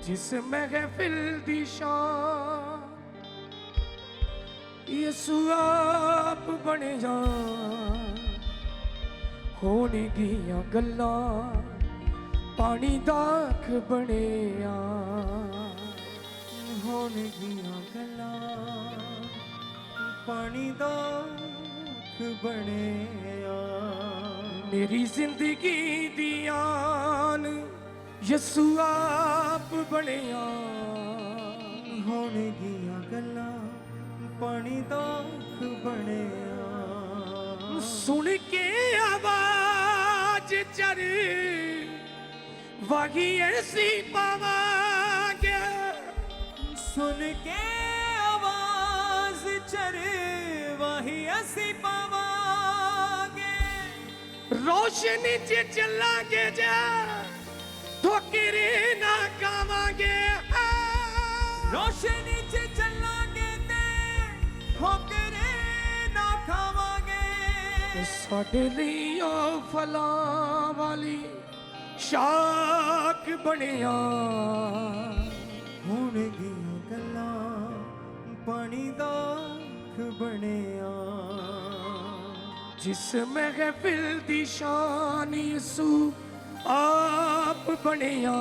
जिस महफिल दी शान यसु आप बने जा होने गियां गल्लां पानी दाख बने आ होने गियां गल्लां पानी दाख बने आ मेरी जिंदगी दी आन यसु आप बने आ होने गियां गल्लां पानी दाख बने आ सुन के आवाज चर वाही ऐसी पावांगे सुन के आवाज चर वही असी पावांगे रोशनी च चलांगे जा ठोकरे ना खावांगे रोशनी च चलांगे ते ठोकरे ना खावांगे साडे लई ओ फलां वाली शाख बनिया हुण गियां गल्लां पानी दाख बने आ जिस महफिल दी शान यसु आप बनिया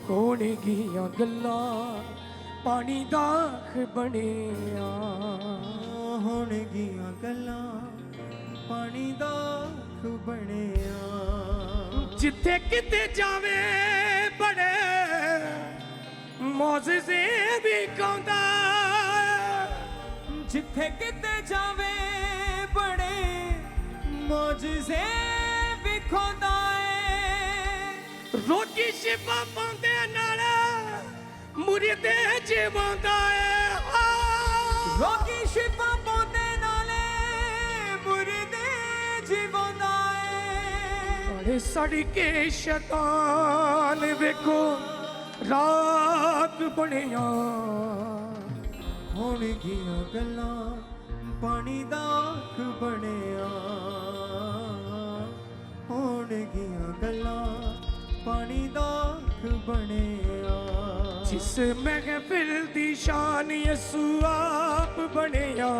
होने गियां गल्लां पानी दाख बनिया हुण गियां गल्लां पानी दाख बने आ जिथे किते जावे बड़े मौजज़े भी कौंदा जिथे किते जावे बड़े मौजज़े विखोंदा है रोगी शिफा पांदे नाल मुरीदे जीवांदा है रोगी शिफा पांदे नाले मुरीदे जीवांदा है बड़े सड़ के शैतान वेखो राख बनिया हुण गियां गल्लां पानी दाख बने आ हुण गियां गल्लां पानी दाख बने आ जिस महफिल दी शान यसु आप बनिया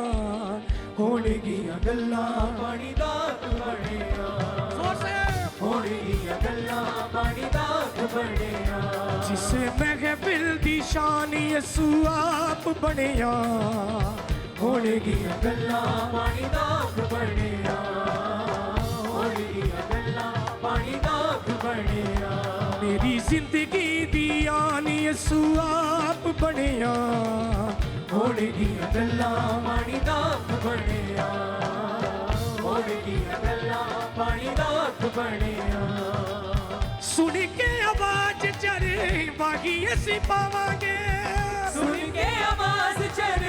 होने गियां गल्लां पानी दाख बने आ जोर से हुण गियां गल्लां पानी दाख बने आ जिस महफिल दी शान यसु आप बनिया होने गियां गल्लां पानी दाख बने आ हुण गियां गल्लां पानी दाख बने आ मेरी जिंदगी दी आन यसु आप बनिया होने गियां गल्लां पानी दाख बने आ हुण गियां गल्लां पानी दाख बने आ सुन के आवाज चरे बागी असी पावांगे सुन के आवाज चर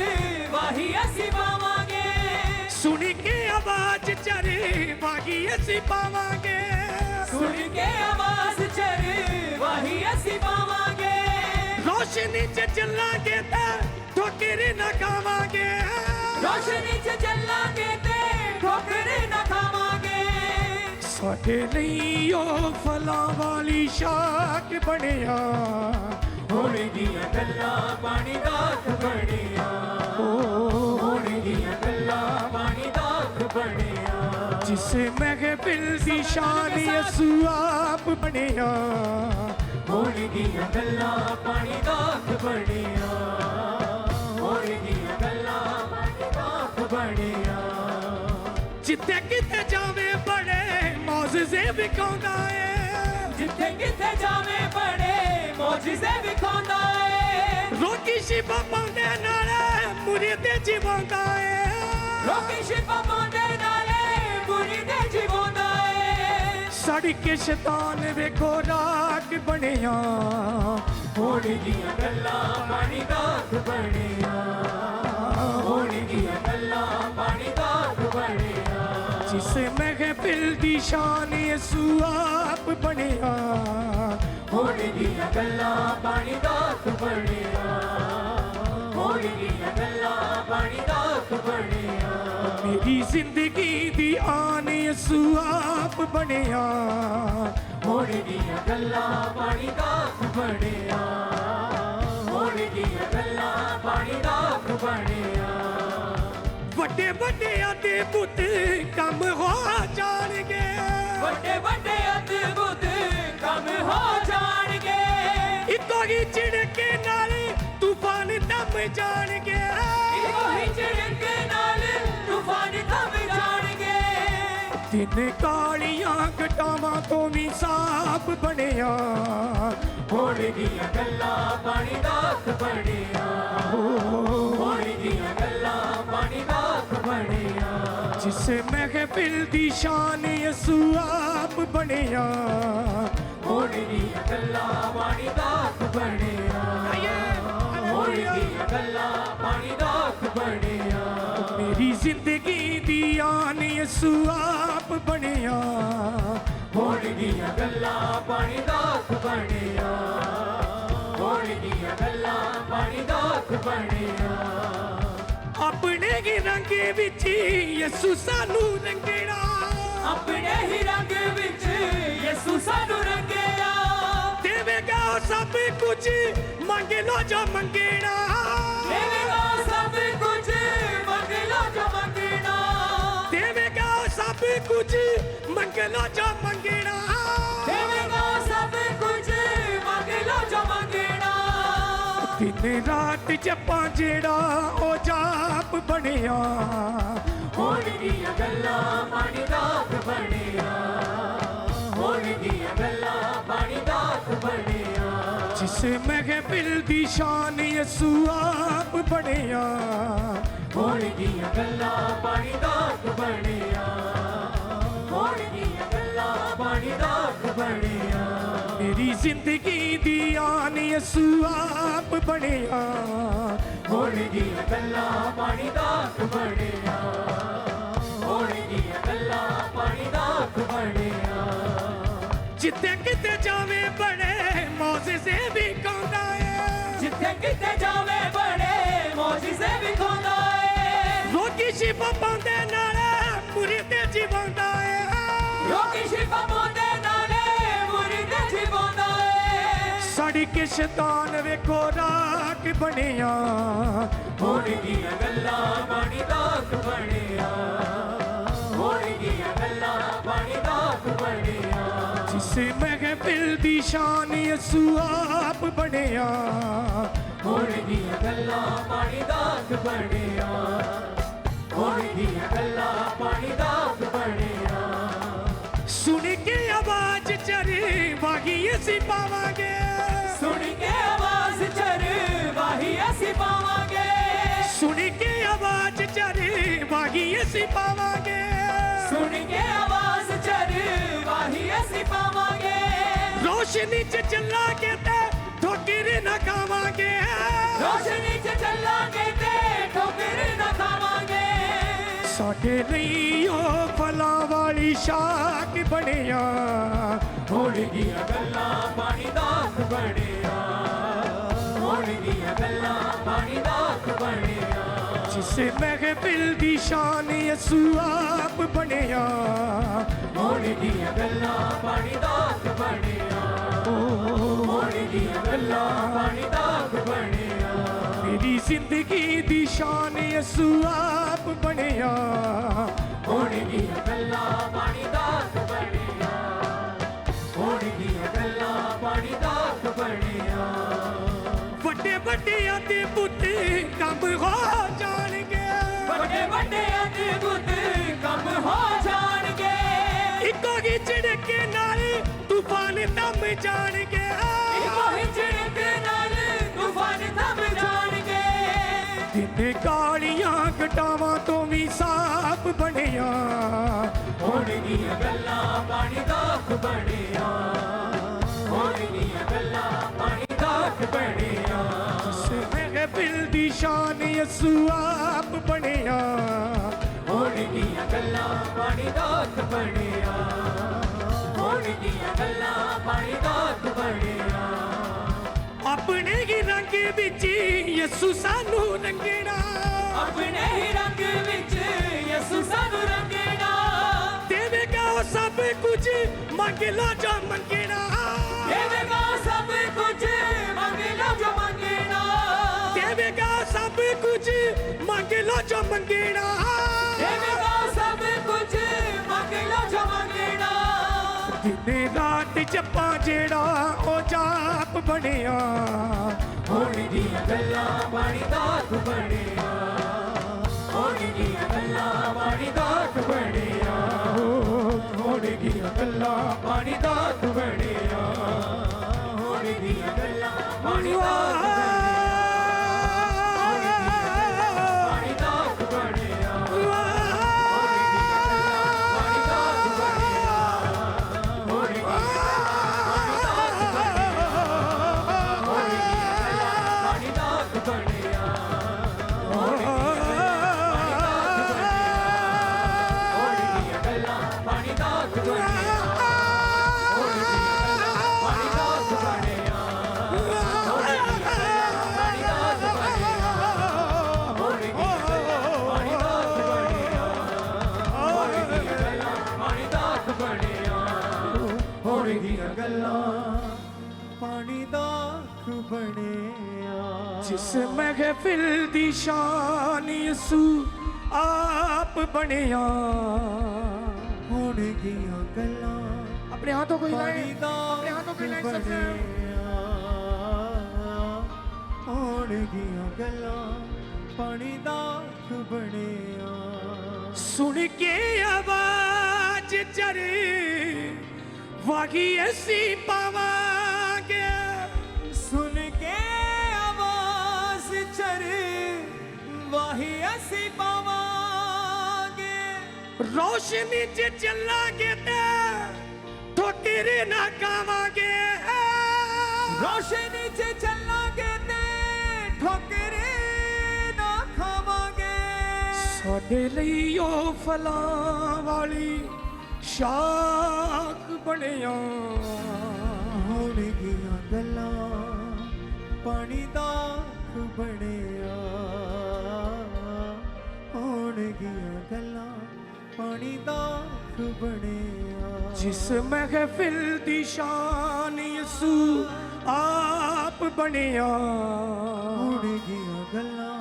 वाही असी पावांगे सुन के आवाज चरे बागी असी पावांगे सुन के आवाज चर वाही असी पावांगे रोशनी च चलांगे ते ठोकरे ना खावांगे रोशनी च चलांगे ते ठोकरे न खावांगे साडे लई ओ फलां वाली शाख बनिया हुण गियां गल्लां पानी दाख बने आ हुण गियां गल्लां पानी दाख बने आ जिस महफिल दी शान यसु आप बनिया हुण गियां गल्लां पानी दाख बने आ हुण गियां गल्लां पानी दाख बने आ जिथे किते जावे बड़े मौजज़े विखाउंदा है जिथे किथे जावे बड़े मौजज़े विखाउंदा है रोगी शिफा पांदे नाल मुरीदे जीवांदा है रोगी शिफा पांदे नाले मुरीदे जीवांदा है सड़ के शैतान वेखो राख बनिया हुण गियां गल्लां पानी दाख बने आ हुण गियां गल्लां पानी दाख बने आ जिस महफिल दी शान यसु आप बनिया हुण गियां गल्लां पानी दाख बने आ हुण गियां गल्लां पानी दाख बने आ मेरी जिंदगी दी आन यसु आप बनिया हुण ਦੀਆਂ ਗੱਲਾਂ ਪਾਣੀ ਦਾ ਬਣਿਆ ਹੋਣਗੀਆਂ ਗੱਲਾਂ ਪਾਣੀ ਦਾ ਅੱਖ ਬਣਿਆ ਵੱਡੇ ਵੱਡਿਆਂ ਦੇ ਪੁੱਤ ਕੰਮ ਹੋ ਜਾਣਗੇ ਵੱਡੇ ਵੱਡੇ ਅਦਭੁਤ ਕੰਮ ਹੋ ਜਾਣਗੇ ਇੱਕੋ ਹੀ ਝਿੜਕੇ ਨਾਲ ਤੂਫਾਨ ਦਮ ਜਾਣਗੇ ਇੱਕੋ ਹੀ ਝਿੜਕੇ ਨਾਲ ਤੂਫਾਨ ਥੰਮ ਜਾਣਗੇ ਦਿਨ ਕਾਲੀਆਂ ਘਟਾਵਾਂ ਤੋਂ ਵੀ ਸਾਫ਼ ਬਣਿਆ ਹੋਣਗੀਆਂ ਗੱਲਾਂ ਪਾਣੀ ਦਾ ਅੱਖ ਬਣਿਆ ਹੋਣਗੀਆਂ ਗੱਲਾਂ ਪਾਣੀ ਦਾ ਅੱਖ ਬਣਿਆ ਜਿਸ ਮਹਿਫਿਲ ਦੀ ਸ਼ਾਨ ਯਿਸੂ ਆਪ ਬਣਿਆ ਹੋਣਗੀਆਂ ਗੱਲਾਂ ਪਾਣੀ ਦਾ ਅੱਖ ਬਣਿਆ ਹੋਣਗੀਆਂ ਗੱਲਾਂ ਪਾਣੀ ਦਾ ਅੱਖ ਬਣਿਆ ਮੇਰੀ ਜ਼ਿੰਦਗੀ ਦੀ ਆਨ ਯਿਸੂ ਆਪ ਬਣਿਆ ਹੋਣਗੀਆਂ ਗੱਲਾਂ ਪਾਣੀ ਦਾ ਅੱਖ ਬਣਿਆ ਹੋਣਗੀਆਂ ਗੱਲਾਂ ਪਾਣੀ ਦਾ ਅੱਖ ਬਣਿਆ ਆਪਣੇ ਹੀ ਰੰਗ ਵਿੱਚ ਯਿਸੂ ਸਾਨੂੰ ਰੰਗਣਾ ਆਪਣੇ ਹੀ ਰੰਗ ਵਿੱਚ ਯਿਸੂ ਸਾਨੂੰ ਰੰਗਿਆ ਦੇਵੇਗਾ ਸਭ ਕੁਝ ਮੰਗ ਲੋ ਜੋ ਮੰਗਣਾ ਦੇਵੇਗਾ ਸਭ ਕੁਝ ਮੰਗ ਲੋ ਜੋ ਮੰਗਣਾ ਦੇਵੇਗਾ ਸਭ ਕੁਝ ਮੰਗ ਲੋ ਜੋ ਮੰਗਣਾ ਦੇਵੇਗਾ ਸਭ ਕੁਝ ਮੰਗ ਲੋ ਜੋ ਮੰਗਣਾ ਦਿਨ ਰਾਤ ਜਪਾਂ ਜਿਹੜਾ ਉਹ ਜਾਪ ਬਣਿਆ ਹੋਣਗੀਆਂ ਗੱਲਾਂ ਪਾਣੀ ਦਾ ਅੱਖ ਬਣਿਆ ਹੋਣਗੀਆਂ ਗੱਲਾਂ ਪਾਣੀ ਦਾ ਅੱਖ ਬਣਿਆ ਜਿਸ ਮਹਿਫਿਲ ਦੀ ਸ਼ਾਨ ਯਿਸੂ ਆਪ ਬਣਿਆ ਹੋਣਗੀਆਂ ਗੱਲਾਂ ਪਾਣੀ ਦਾ ਅੱਖ ਬਣਿਆ ਹੋਣਗੀਆਂ ਗੱਲਾਂ ਪਾਣੀ ਦਾ ਅੱਖ ਬਣਿਆ ਮੇਰੀ ਜ਼ਿੰਦਗੀ ਦੀ ਆਨ ਯਿਸੂ ਆਪ ਬਣਿਆ ਹੋਣਗੀਆਂ ਗੱਲਾਂ ਪਾਣੀ ਦਾ ਅੱਖ ਬਣਿਆ ਹੋਣਗੀਆਂ ਗੱਲਾਂ ਪਾਣੀ ਦਾ ਅੱਖ ਬਣਿਆ ਜਿੱਥੇ ਕਿਤੇ ਜਾਵੇ ਬੜੇ ਮੌਜਜ਼ੇ ਵੀ ਕਾਉਂਦਾ ਏ ਜਿੱਥੇ ਕਿਤੇ ਜਾਵੇ ਬੜੇ ਮੌਜਜ਼ੇ ਵਿਖਾਉਂਦਾ ਏ ਲੋਕੀ ਸ਼ਿਫਾ ਪਾਉਂਦੇ ਨਾਲ ਮੁਰੀਦੇ ਜੀਵਾਉਂਦਾ ਏ ਲੋਕੀ ਸ਼ਿਫਾ ਪਾਉਂਦੇ ਨਾਲੇ ਮੁਰੀਦੇ ਜੀਵਾਉਂਦਾ ਏ ਸਾਡੀ ਕੇ ਸ਼ੈਤਾਨ ਵੇਖੋ ਰਾਖ ਬਣਿਆ ਹੋਣਗੀਆਂ ਗੱਲਾਂ ਪਾਣੀ ਦਾ ਅੱਖ ਬਣਿਆ ਹੋਣਗੀਆਂ ਗੱਲਾਂ ਪਾਣੀ ਦਾ ਅੱਖ ਬਣਿਆ ਜਿਸ ਮਹਿਫਿਲ ਦੀ ਸ਼ਾਨ ਯਿਸੂ ਆਪ ਬਣਿਆ ਹੋਣਗੀਆਂ ਗੱਲਾਂ ਪਾਣੀ ਦਾ ਅੱਖ ਬਣਿਆ ਹੋਣਗੀਆਂ ਗੱਲਾਂ ਪਾਣੀ ਦਾ ਅੱਖ ਬਣਿਆ ਸੁਣ ਕੇ ਆਵਾਜ਼ ਚਰੀ ਵਾਹੀ ਅਸੀਂ ਪਾਵਾਂਗੇ ਸੁਣ ਕੇ ਆਵਾਜ਼ ਚਰਵਾਹੀ ਅਸੀਂ ਪਾਵਾਂਗੇ ਸੁਣ ਕੇ ਆਵਾਜ਼ ਚਰੀ ਵਾਹੀ ਅਸੀਂ ਪਾਵਾਂਗੇ ਸੁਣ ਕੇ ਆਵਾਜ਼ ਚਰਵਾਹੀ ਅਸੀਂ ਪਾਵਾਂਗੇ ਰੋਸ਼ਨੀ ਚ ਚੱਲਾਂਗੇ ਤੇ ਠੋਕਰ ਨਾ ਖਾਵਾਂਗੇ ਰੋਸ਼ਨੀ ਚ ਚੱਲਾਂਗੇ ਤੇ ਠੋਕਰ ਨਾ ਖਾਵਾਂਗੇ ਸਾਡੇ ਲਈ ਉਹ ਫਲਾਂ ਵਾਲੀ ਸ਼ਾਖ ਬਣਿਆ ਹੋਣਗੀਆਂ ਗੱਲਾਂ ਪਾਣੀ ਦਾ ਅੱਖ ਬਣਿਆ ਹੋਣਗੀਆਂ ਗੱਲਾਂ ਪਾਣੀ ਦਾ ਅੱਖ ਬਣਿਆ ਜਿਸ ਮਹਿਫਿਲ ਦੀ ਸ਼ਾਨ ਯਿਸੂ ਆਪ ਬਣਿਆ ਹੋਣਗੀਆਂ ਗੱਲਾਂ ਪਾਣੀ ਦਾ ਅੱਖ ਬਣਿਆ ਹੋਣਗੀਆਂ ਗੱਲਾਂ ਪਾਣੀ ਦਾ ਅੱਖ ਬਣਿਆ ਮੇਰੀ ਜ਼ਿੰਦਗੀ ਦੀ ਸ਼ਾਨ ਯਿਸੂ ਆਪ ਬਣਿਆ ਹੋਣਗੀਆਂ ਗੱਲਾਂ ਪਾਣੀ ਦਾ ਅੱਖ ਬਣਿਆ ਹੋਣਗੀਆਂ ਗੱਲਾਂ ਪਾਣੀ ਦਾ ਅੱਖ ਬਣਿਆ ਵੱਡੇ ਵੱਡਿਆਂ ਦੇ ਪੁੱਤ ਕੰਮ ਹੋ ਜਾਣਗੇ ਵੱਡੇ ਵੱਡੇ ਅਦਭੁਤ ਕੰਮ ਹੋ ਜਾਣਗੇ ਇੱਕੋ ਹੀ ਝਿੜਕੇ ਨਾਲ ਤੂਫਾਨ ਦਮ ਜਾਣਗੇ ਇੱਕੋ ਹੀ ਝਿੜਕ ਨਾਲ ਤੂਫਾਨ ਥੰਮ ਜਾਣਗੇ ਦਿਨ ਕਾਲੀਆਂ ਘਟਾਵਾਂ ਤੋਂ ਵੀ ਸਾਫ਼ ਬਣਿਆ ਹੋਣਗੀਆਂ ਗੱਲਾਂ ਪਾਣੀ ਦਾ ਅੱਖ ਬਣਿਆ ਹੋਣਗੀਆਂ ਗੱਲਾਂ ਪਾਣੀ ਦਾ ਅੱਖ ਬਣਿਆ ਮਹਿਫਿਲ ਦੀ ਸ਼ਾਨ ਯਿਸੂ ਆਪ ਬਣਿਆ ਹੋਣਗੀਆਂ ਗੱਲਾਂ ਪਾਣੀ ਦਾ ਅੱਖ ਬਣਿਆ ਹੋਣਗੀਆਂ ਗੱਲਾਂ ਪਾਣੀ ਦਾ ਅੱਖ ਬਣਿਆ ਆਪਣੇ ਹੀ ਰੰਗ ਵਿੱਚ ਯਿਸੂ ਸਾਨੂੰ ਰੰਗਣਾ ਆਪਣੇ ਹੀ ਰੰਗ ਵਿੱਚ ਯਿਸੂ ਸਾਨੂੰ ਰੰਗਣਾ ਦੇਵੇਗਾ ਉਹ ਸਭ ਕੁਝ ਮੰਗ ਲੋ ਜੋ ਮੰਗਣਾ ਦੇਵੇਗਾ ਸਭ ਕੁਝ लो जो मंगेना देवेगा सब कुछ मंग लो जो मंगना दिन रात जपा जेड़ा ओ जाप बनिया होणगीਆਂ ਗੱਲਾਂ ਪਾਣੀ ਦਾ ਅੱਖ ਬਣਿਆ ਹੋਣਗੀਆਂ ਗੱਲਾਂ ਪਾਣੀ ਦਾ ਅੱਖ ਬਣਿਆ ਹੋਣਗੀਆਂ ਗੱਲਾਂ ਪਾਣੀ ਦਾ ਅੱਖ ਬਣਿਆ ਹੋਣਗੀਆਂ ਗੱਲਾਂ ਪਾਣੀ ਦਾ ਅੱਖ ਪਾਣੀ ਦਾ ਅੱਖ ਬਣਿਆ ਹੋਣਗੀਆਂ ਗੱਲਾਂ ਪਾਣੀ ਦਾ ਅੱਖ ਬਣਿਆ जिस महफिल दी शान यसू आप बनिया ਹੋਣਗੀਆਂ ਗੱਲਾਂ अपने हाथों को हिलाएं ਪਾਣੀ ਦਾ अपने हाथों को हिलाएं सबसे ਹੋਣਗੀਆਂ ਗੱਲਾਂ ਪਾਣੀ ਦਾ ਅੱਖ ਬਣਿਆ सुन के आवाज चरे वागी ऐसी पावांगे सुन के आवाज चरे वाही ऐसी पावांगे रोशनी च चलांगे ते ठोकर ना खावांगे रोशनी च चलांगे ते ठोकरे ना खावांगे साडे लई ओ फलां वाली शाख बनिया ਹੋਣਗੀਆਂ ਗੱਲਾਂ ਪਾਣੀ ਦਾ ਅੱਖ ਬਣਿਆ ਹੋਣਗੀਆਂ ਗੱਲਾਂ ਪਾਣੀ ਦਾ ਅੱਖ ਬਣਿਆ जिस महफिल दी शान यसू आप बनिया ਹੋਣਗੀਆਂ ਗੱਲਾਂ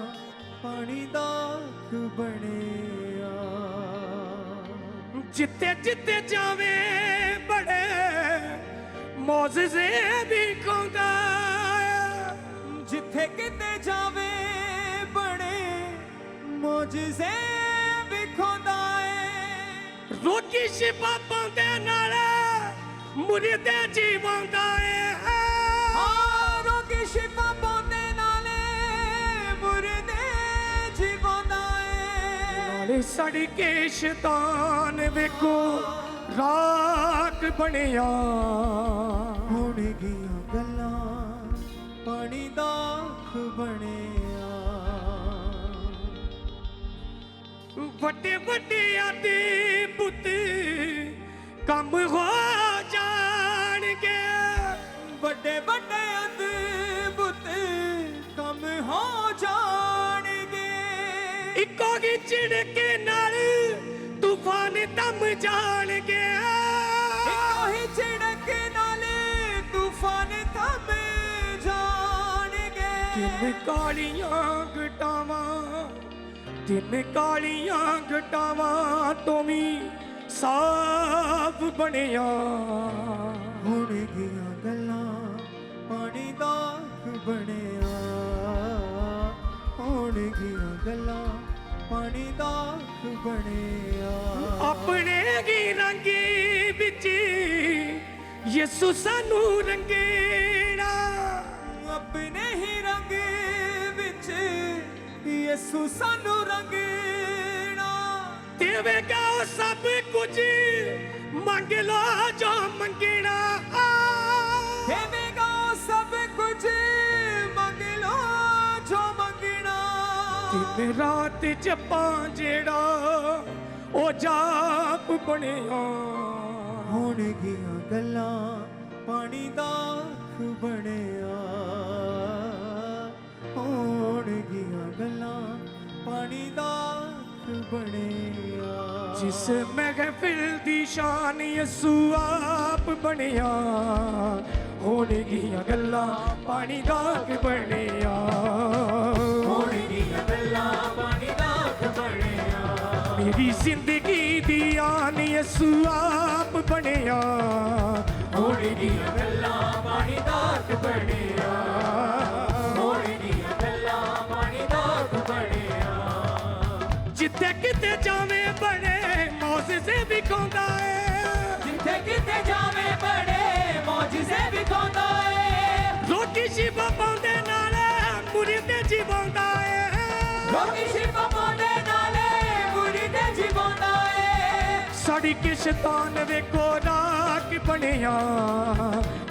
ਪਾਣੀ ਦਾ ਅੱਖ ਬਣਿਆ जिते जिते जावे बड़े मौजज़े दिखांदा ਜਿੱਥੇ ਕਿਤੇ ਜਾਵੇ ਬੜੇ ਮੌਜਜ਼ੇ ਵਿਖਾਉਂਦਾ ਏ रोगी शिफा पांदे नाल मुरीदे जीवांदा है ਹਾਂ ਰੋਗੀ ਸ਼ਿਫਾ ਪਾਉਂਦੇ ਨਾਲੇ ਮੁਰਦੇ ਜੀਵਾਉਂਦਾ ਏ नाले सड़ के शैतान वेखो राख बनिया ਹੋਣਗੀਆਂ ਗੱਲਾਂ ਪਾਣੀ ਦਾ ਅੱਖ ਬਣਿਆ ਵੱਡੇ ਵੱਡਿਆਂ ਦੇ ਪੁੱਤ ਕੰਮ ਹੋ ਜਾਣਗੇ ਵੱਡੇ ਵੱਡੇ ਅਦਭੁਤ ਕੰਮ ਹੋ ਜਾਣਗੇ ਇੱਕੋ ਹੀ ਝਿੜਕੇ ਨਾਲ ਤੂਫਾਨ ਦਮ ਜਾਣਗੇ ਇੱਕੋ ਹੀ ਝਿੜਕ ਨਾਲ ਤੂਫਾਨ ਥੰਮ ਜਾਣਗੇ ਤਿੰਨ ਕਾਲੀਆਂ ਘਟਾਵਾਂ ਤਿੰਨ ਕਾਲੀਆਂ ਘਟਾਵਾਂ ਤੋਂ ਵੀ ਸਾਫ ਬਣਿਆ ਹੋਣਗੀਆਂ ਗੱਲਾਂ ਪਾਣੀ ਦਾ ਅੱਖ ਬਣਿਆ ਹੋਣਗੀਆਂ ਗੱਲਾਂ ਪਾਣੀ ਦਾ ਅੱਖ ਬਣਿਆ ਆਪਣੇ ਹੀ ਰੰਗੀ ਵਿੱਚ ਯਿਸੂ ਸਾਨੂੰ ਰੰਗੇਣਾ ਆਪਣੇ ਹੀ ਰੰਗ ਵਿੱਚ ਯਿਸੂ ਸਾਨੂੰ ਰੰਗਣਾ ਦੇਵੇਗਾ ਉਹ ਸਭ ਕੁਝ ਮੰਗ ਲੋ ਜੋ ਮੰਗਣਾ ਦੇਵੇਗਾ ਉਹ ਸਭ ਕੁਝ ਮੰਗ ਲੋ ਜੋ ਮੰਗਣਾ ਦਿਨ ਰਾਤ ਜਪਾਂ ਜਿਹੜਾ ਉਹ ਜਾਪ ਬਣਿਆ ਹੋਣਗੀਆਂ ਗੱਲਾਂ ਪਾਣੀ ਦਾ ਅੱਖ ਬਣਿਆ ਹੋਣਗੀਆਂ ਗੱਲਾਂ ਪਾਣੀ ਦਾ ਅੱਖ ਬਣਿਆ ਜਿਸ ਮਹਿਫਿਲ ਦੀ ਸ਼ਾਨ ਯਿਸੂ ਆਪ ਬਣਿਆ ਹੋਣਗੀਆਂ ਗੱਲਾਂ ਪਾਣੀ ਦਾ ਬਣਿਆ ਹੋਣਗੀਆਂ ਗੱਲਾਂ ਪਾਣੀ ਦਾ ਦਾਤ ਬਣਿਆ ਮੇਰੀ ਜ਼ਿੰਦਗੀ ਦੀਆਂ ਯਿਸੂ ਆਪ ਬਣਿਆ ਹੋਣੀ ਦੀਆਂ ਗੱਲਾਂ ਪਾਣੀ ਦਾਤ ਬਣਿਆ ਹੋਣੀ ਦੀਆਂ ਗੱਲਾਂ ਪਾਣੀ ਦਾਤ ਬਣਿਆ ਜਿੱਥੇ ਕਿਤੇ ਜਾਵੇਂ ਬਣੇ ਮੌਜਜ਼ੇ ਵਿਖਾਉਂਦਾ ਏ ਜਿੱਥੇ ਕਿਤੇ ਜਾਵੇ ਬੜੇ ਮੌਜਜ਼ੇ ਵਿਖਾਉਂਦਾ ਏ ਰੋਟੀ ਸ਼ਿਵਾ ਪਾਉਂਦੇ ਨਾਲ ਮੁਰੀਦ ਜੀਵਾਉਂਦਾ ਏ ਲੋਕੀ ਸ਼ਿਫਾ ਪਾਉਂਦੇ ਨਾਲੇ ਮੁਰੀ ਤੇ ਜੀਵਾਉਂਦਾ ਏ ਸਾਡੀ ਕਿਸ਼ਤਾਨ ਵੇਖੋ ਰਾਖ ਬਣਿਆ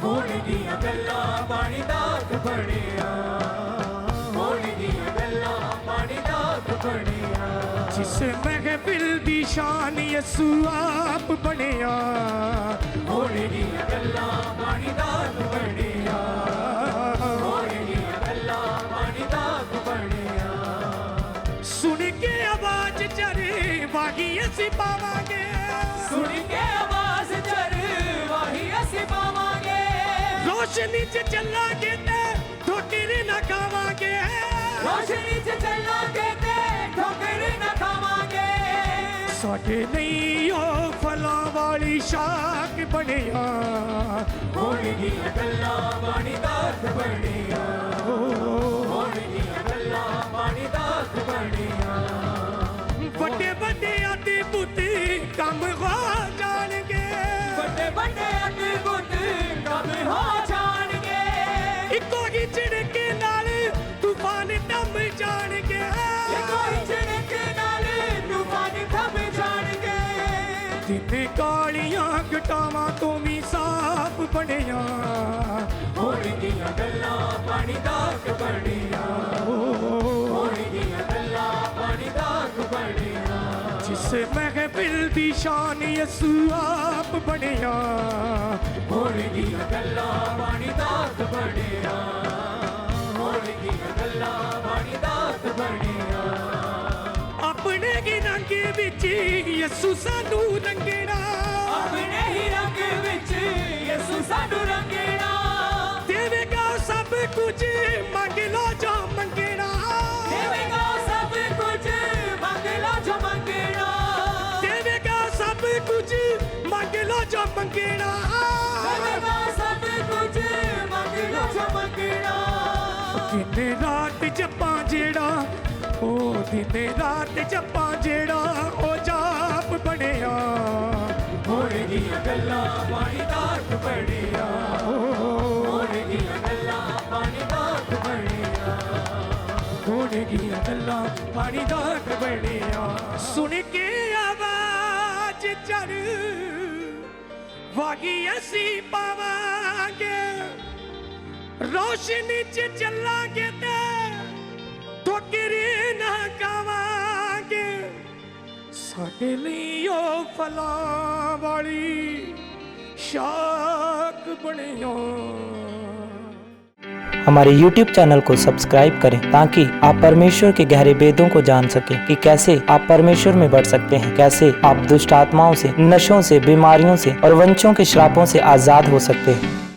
ਹੋਣੀ ਦੀਆਂ ਗੱਲਾਂ ਪਾਣੀ ਦਾਤ ਬਣਿਆ ਹੋਣੀ ਦੀਆਂ ਗੱਲਾਂ ਪਾਣੀ ਦਾਤ ਬਣਿਆ ਜਿਸ ਮਹਿਫਿਲ ਦੀ ਸ਼ਾਨ ਯਿਸੂ ਆਪ ਬਣਿਆ ਹੋਣੀ ਦੀਆਂ ਗੱਲਾਂ ਪਾਣੀ ਦਾਤ ਬਣਿਆ ਹੋਣੀ ਦੀਆਂ ਗੱਲਾਂ ਪਾਣੀ ਦਾਤ ਬਣਿਆ ਸੁਣ ਕੇ ਆਵਾਜ਼ ਚਰੇ ਵਾਗੀ ਅਸੀਂ ਪਾਵਾਂਗੇ ਸੁਣ ਕੇ ਆਵਾਜ਼ ਚਰ ਵਾਹੀ ਅਸੀਂ ਪਾਵਾਂਗੇ ਰੋਸ਼ਨੀ 'ਚ ਚੱਲਾਂਗੇ ਤੇ ਠੋਕਰ ਨਾ ਖਾਵਾਂਗੇ ਰੋਸ਼ਨੀ 'ਚ ਚੱਲਾਂਗੇ ਤੇ ਠੋਕਰ ਨਾ ਖਾਵਾਂਗੇ ਸਾਡੇ ਲਈ ਉਹ ਫਲਾਂ ਵਾਲੀ ਸ਼ਾਖ ਬਣਿਆ ਹੋਣੀ ਦੀਆਂ ਗੱਲਾਂ ਪਾਣੀ ਦਾਤ ਬਣਿਆ ਹੋਣੀ ਦੀਆਂ ਗੱਲਾਂ ਪਾਣੀ ਦਾਤ ਬਣਿਆ ਵੱਡੇ ਵੱਡਿਆਂ ਦੇ ਪੁੱਤ ਕੰਮ ਹੋ ਜਾਣਗੇ ਵੱਡੇ ਵੱਡੇ ਅਤੇ ਬੁੱਧ ਕੰਮ ਹੋ ਜਾਣਗੇ ਇੱਕੋ ਹੀ ਝਿੜਕੇ ਨਾਲ ਤੂਫਾਨ ਥੰਮ ਜਾਣਗੇ ਕੋਈ ਝਿੜਕ ਨਾਲ ਤੂਫਾਨ ਥੰਮ ਜਾਣਗੇ ਦਿਨ ਕਾਲੀਆਂ ਘਟਾਵਾਂ ਤੋਂ ਵੀ ਸਾਫ਼ ਬਣਿਆ ਹੋਣੀ ਦੀਆਂ ਗੱਲਾਂ ਪਾਣੀ ਦਾਤ ਬਣਿਆ ਹੋਣੀ ਦੀਆਂ ਗੱਲਾਂ ਪਾਣੀ ਦਾਤ ਬਣਿਆ ਜਿਸ ਮਹਿਫਿਲ ਦੀ ਸ਼ਾਨ ਯਿਸੂ ਆਪ ਬਣਿਆ ਹੋਣੀ ਦੀਆਂ ਗੱਲਾਂ ਪਾਣੀ ਦਾਤ ਬਣਿਆ ਹੋਣੀ ਦੀਆਂ ਗੱਲਾਂ ਪਾਣੀ ਦਾਤ ਬਣਿਆ ਆਪਣੇ ਹੀ ਰੰਗ ਵਿੱਚ ਯਿਸੂ ਸਾਨੂੰ ਰੰਗਣਾ ਆਪਣੇ ਹੀ ਰੰਗ ਵਿੱਚ ਯਿਸੂ ਸਾਨੂੰ ਰੰਗਣਾ ਦੇਵੇਗਾ ਸਭ ਕੁਝ ਮੰਗ ਲੋ ਜੋ ਮੰਗਣਾ ਦੇਵੇਗਾ ਸਭ ਕੁਝ ਮੰਗ ਲਓ ਜੋ ਮੰਗਣਾ ਦੇਵੇਗਾ ਸਭ ਕੁਝ ਮੰਗ ਲੋ ਜੋ ਮੰਗਣਾ ਦੇਵੇਗਾ ਸਭ ਕੁਝ ਮੰਗ ਲਓ ਜੋ ਮੰਗਣਾ ਦਿਨ ਰਾਤ ਜਪਾਂ ਜਿਹੜਾ ਉਹ ਦਿਨ ਰਾਤ ਜਪਾਂ ਜਿਹੜਾ ਉਹ ਜਾਪ ਬਣਿਆ ਹੋਣੀ ਦੀਆਂ ਗੱਲਾਂ ਪਾਣੀ ਦਾਤ ਬਣਿਆ ਹੋਣੀ ਦੀਆਂ ਗੱਲਾਂ ਪਾਣੀ ਦਾਤ ਬਣਿਆ ਹੋਣੇ ਦੀਆਂ ਗੱਲਾਂ ਪਾਣੀ ਦਾਤ ਬਣਿਆ ਸੁਣ ਕੇ ਆਵਾਜ਼ ਚੜ ਵਾਗੀ ਅਸੀਂ ਪਾਵਾਂਗੇ ਰੋਸ਼ਨੀ 'ਚ ਚੱਲਾਂਗੇ ਤੇ ਠੋਕਰ ਨਾ ਖਾਵਾਂਗੇ ਸਾਡੇ ਲਈ ਉਹ ਫਲਾਂ ਵਾਲੀ ਸ਼ਾਖ ਬਣਿਆ हमारे YouTube चैनल को सब्सक्राइब करें ताकि आप परमेश्वर के गहरे वेदों को जान सकें कि कैसे आप परमेश्वर में बढ़ सकते हैं, कैसे आप दुष्ट आत्माओं से, नशों से, बीमारियों से और वंशों के श्रापों से आज़ाद हो सकते हैं।